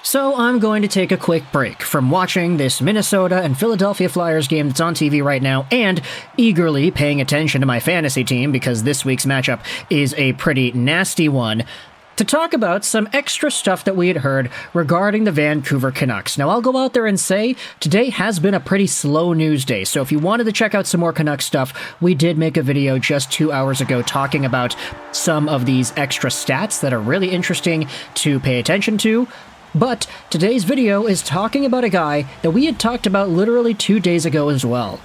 So I'm going to take a quick break from watching this Minnesota and Philadelphia Flyers game that's on TV right now and eagerly paying attention to my fantasy team because this week's matchup is a pretty nasty one, to talk about some extra stuff that we had heard regarding the Vancouver Canucks. Now, I'll go out there and say today has been a pretty slow news day, so if you wanted to check out some more Canucks stuff, we did make a video just 2 hours ago talking about some of these extra stats that are really interesting to pay attention to. But today's video is talking about a guy that we had talked about literally 2 days ago as well.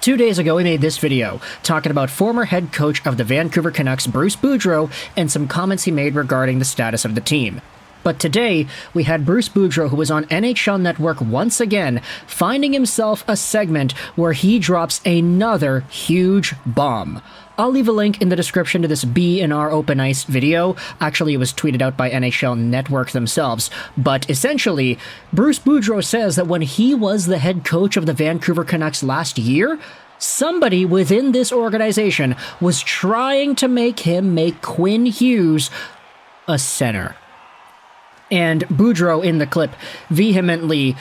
2 days ago, we made this video talking about former head coach of the Vancouver Canucks, Bruce Boudreau, and some comments he made regarding the status of the team. But today, we had Bruce Boudreau, who was on NHL Network once again, finding himself a segment where he drops another huge bomb. I'll leave a link in the description to this B&R Open Ice video. Actually, it was tweeted out by NHL Network themselves. But essentially, Bruce Boudreau says that when he was the head coach of the Vancouver Canucks last year, somebody within this organization was trying to make him make Quinn Hughes a center. And Boudreau in the clip vehemently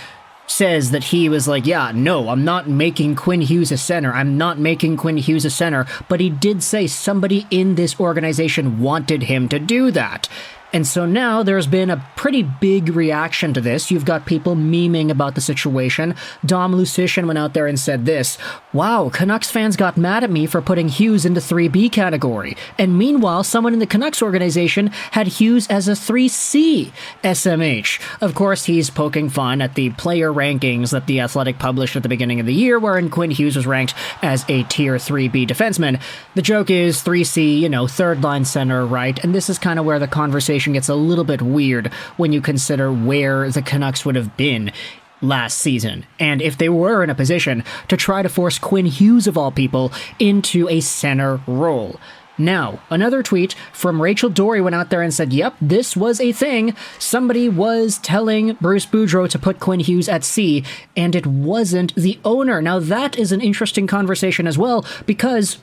says that he was like, yeah, no, I'm not making Quinn Hughes a center. I'm not making Quinn Hughes a center. But he did say somebody in this organization wanted him to do that. And so now there's been a pretty big reaction to this. You've got people memeing about the situation. Dom Lucian went out there and said this: wow, Canucks fans got mad at me for putting Hughes into 3B category. And meanwhile, someone in the Canucks organization had Hughes as a 3C SMH. Of course, he's poking fun at the player rankings that The Athletic published at the beginning of the year, wherein Quinn Hughes was ranked as a tier 3B defenseman. The joke is 3C, third line center, right? And this is kind of where the conversation gets a little bit weird when you consider where the Canucks would have been last season, and if they were in a position to try to force Quinn Hughes, of all people, into a center role. Now, another tweet from Rachel Dory went out there and said, yep, this was a thing. Somebody was telling Bruce Boudreau to put Quinn Hughes at C, and it wasn't the owner. Now, that is an interesting conversation as well, because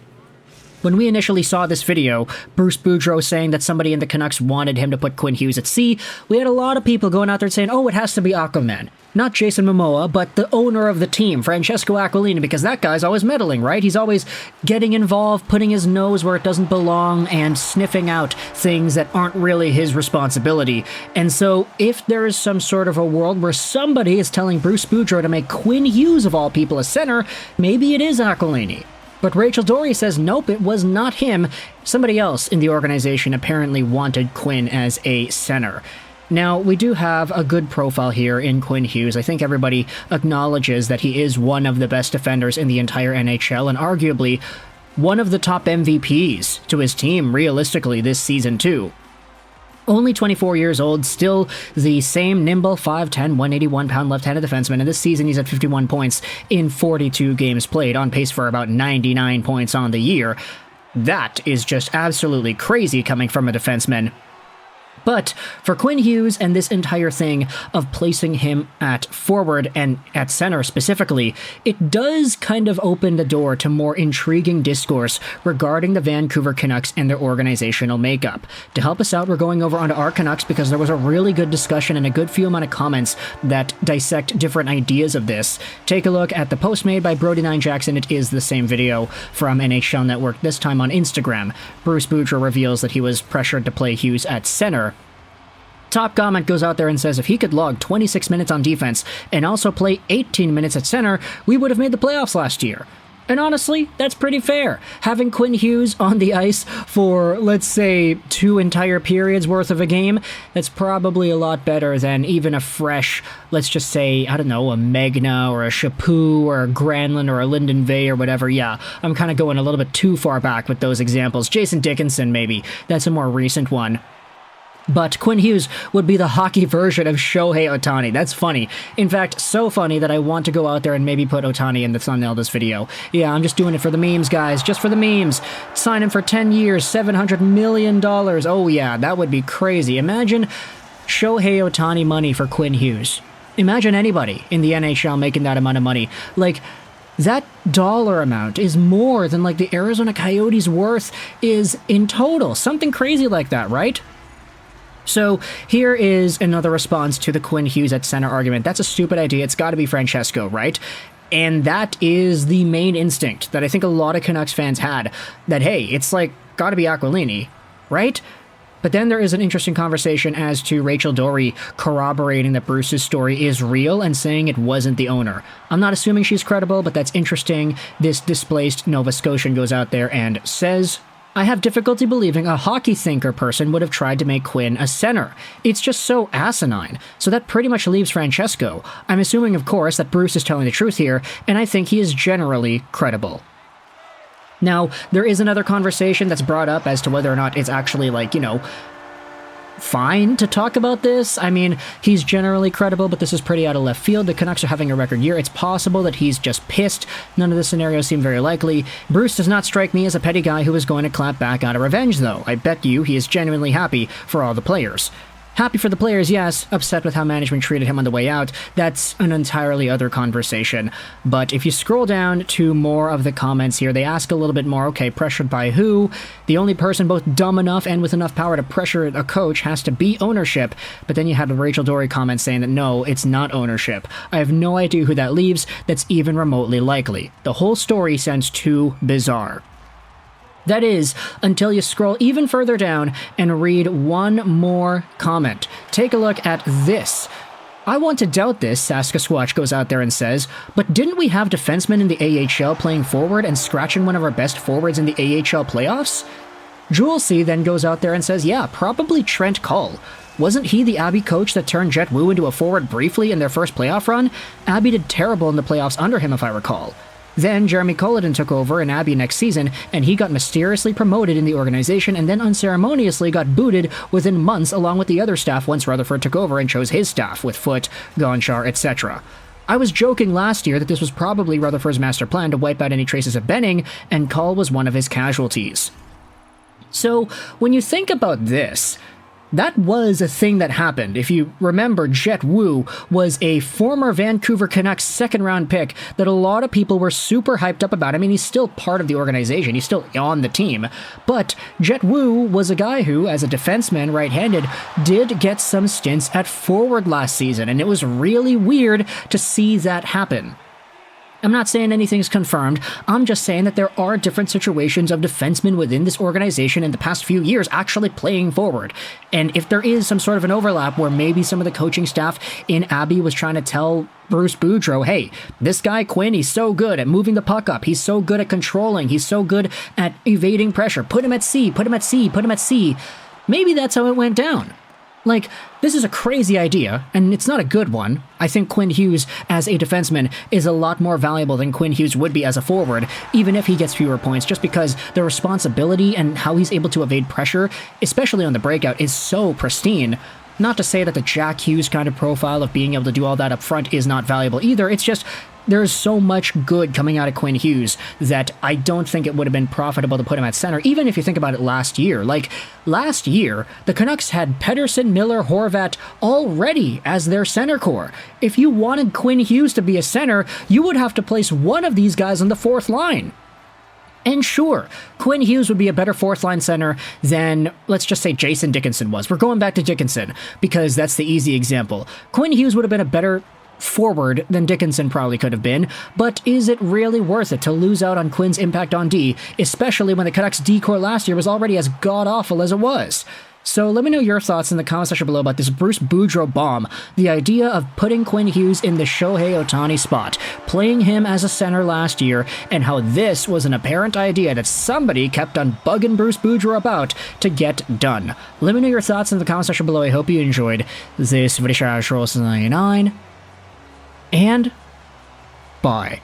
when we initially saw this video, Bruce Boudreau saying that somebody in the Canucks wanted him to put Quinn Hughes at C, we had a lot of people going out there saying, oh, it has to be Aquaman. Not Jason Momoa, but the owner of the team, Francesco Aquilini, because that guy's always meddling, right? He's always getting involved, putting his nose where it doesn't belong, and sniffing out things that aren't really his responsibility. And so, if there is some sort of a world where somebody is telling Bruce Boudreau to make Quinn Hughes, of all people, a center, maybe it is Aquilini. But Rachel Dory says, nope, it was not him. Somebody else in the organization apparently wanted Quinn as a center. Now, we do have a good profile here in Quinn Hughes. I think everybody acknowledges that he is one of the best defenders in the entire NHL and arguably one of the top MVPs to his team realistically this season too. Only 24 years old, still the same nimble 5'10", 181-pound left-handed defenseman, and this season he's at 51 points in 42 games played, on pace for about 99 points on the year. That is just absolutely crazy coming from a defenseman. But for Quinn Hughes and this entire thing of placing him at forward and at center specifically, it does kind of open the door to more intriguing discourse regarding the Vancouver Canucks and their organizational makeup. To help us out, we're going over onto our Canucks because there was a really good discussion and a good few amount of comments that dissect different ideas of this. Take a look at the post made by Brody9 Jackson. It is the same video from NHL Network, this time on Instagram. Bruce Boudreau reveals that he was pressured to play Hughes at center. Top comment goes out there and says if he could log 26 minutes on defense and also play 18 minutes at center, we would have made the playoffs last year. And honestly, that's pretty fair. Having Quinn Hughes on the ice for, let's say, 2 entire periods worth of a game, that's probably a lot better than even a fresh, let's just say, I don't know, a Megna or a Chaput or a Granlund or a Lyndon Vey or whatever. Yeah, I'm kind of going a little bit too far back with those examples. Jason Dickinson, maybe. That's a more recent one. But Quinn Hughes would be the hockey version of Shohei Ohtani. That's funny. In fact, so funny that I want to go out there and maybe put Ohtani in the thumbnail of this video. Yeah, I'm just doing it for the memes, guys. Just for the memes. Sign him for 10 years, $700 million. Oh yeah, that would be crazy. Imagine Shohei Ohtani money for Quinn Hughes. Imagine anybody in the NHL making that amount of money. Like, that dollar amount is more than like the Arizona Coyotes' worth is in total. Something crazy like that, right? So here is another response to the Quinn Hughes at center argument. That's a stupid idea. It's got to be Francesco, right? And that is the main instinct that I think a lot of Canucks fans had, that, hey, it's like, got to be Aquilini, right? But then there is an interesting conversation as to Rachel Doerrie corroborating that Bruce's story is real and saying it wasn't the owner. I'm not assuming she's credible, but that's interesting. This displaced Nova Scotian goes out there and says, I have difficulty believing a hockey thinker person would have tried to make Quinn a center. It's just so asinine. So that pretty much leaves Francesco. I'm assuming, of course, that Bruce is telling the truth here, and I think he is generally credible. Now, there is another conversation that's brought up as to whether or not it's actually, like, fine to talk about this. I mean, he's generally credible, but this is pretty out of left field. The Canucks are having a record year. It's possible that he's just pissed. None of the scenarios seem very likely. Bruce does not strike me as a petty guy who is going to clap back out of revenge, though. I bet you he is genuinely happy for all the players. Happy for the players, yes. Upset with how management treated him on the way out. That's an entirely other conversation. But if you scroll down to more of the comments here, they ask a little bit more, okay, pressured by who? The only person both dumb enough and with enough power to pressure a coach has to be ownership. But then you have the Rachel Doerrie comment saying that no, it's not ownership. I have no idea who that leaves that's even remotely likely. The whole story sounds too bizarre. That is, until you scroll even further down and read one more comment. Take a look at this. I want to doubt this, Saskasquatch goes out there and says, but didn't we have defensemen in the AHL playing forward and scratching one of our best forwards in the AHL playoffs? Jules C. then goes out there and says, yeah, probably Trent Cull. Wasn't he the Abbey coach that turned Jet Wu into a forward briefly in their first playoff run? Abbey did terrible in the playoffs under him, if I recall. Then Jeremy Culloden took over in Abbey next season, and he got mysteriously promoted in the organization and then unceremoniously got booted within months along with the other staff once Rutherford took over and chose his staff with Foote, Gonchar, etc. I was joking last year that this was probably Rutherford's master plan to wipe out any traces of Benning, and Cull was one of his casualties. So, when you think about this, that was a thing that happened. If you remember, Jet Wu was a former Vancouver Canucks second-round pick that a lot of people were super hyped up about. I mean, he's still part of the organization. He's still on the team. But Jet Wu was a guy who, as a defenseman, right-handed, did get some stints at forward last season, and it was really weird to see that happen. I'm not saying anything's confirmed, I'm just saying that there are different situations of defensemen within this organization in the past few years actually playing forward. And if there is some sort of an overlap where maybe some of the coaching staff in Abbey was trying to tell Bruce Boudreau, hey, this guy Quinn, he's so good at moving the puck up, he's so good at controlling, he's so good at evading pressure, put him at C, put him at C, put him at C. Maybe that's how it went down. Like, this is a crazy idea, and it's not a good one. I think Quinn Hughes, as a defenseman, is a lot more valuable than Quinn Hughes would be as a forward, even if he gets fewer points, just because the responsibility and how he's able to evade pressure, especially on the breakout, is so pristine. Not to say that the Jack Hughes kind of profile of being able to do all that up front is not valuable either, it's just there's so much good coming out of Quinn Hughes that I don't think it would have been profitable to put him at center, even if you think about it last year. Like, last year, the Canucks had Pettersson, Miller, Horvat already as their center core. If you wanted Quinn Hughes to be a center, you would have to place one of these guys on the fourth line. And sure, Quinn Hughes would be a better fourth-line center than, let's just say, Jason Dickinson was. We're going back to Dickinson, because that's the easy example. Quinn Hughes would have been a better forward than Dickinson probably could have been, but is it really worth it to lose out on Quinn's impact on D, especially when the Canucks D-core last year was already as god-awful as it was? So let me know your thoughts in the comment section below about this Bruce Boudreau bomb, the idea of putting Quinn Hughes in the Shohei Ohtani spot, playing him as a center last year, and how this was an apparent idea that somebody kept on bugging Bruce Boudreau about to get done. Let me know your thoughts in the comment section below. I hope you enjoyed this video. 99, and bye.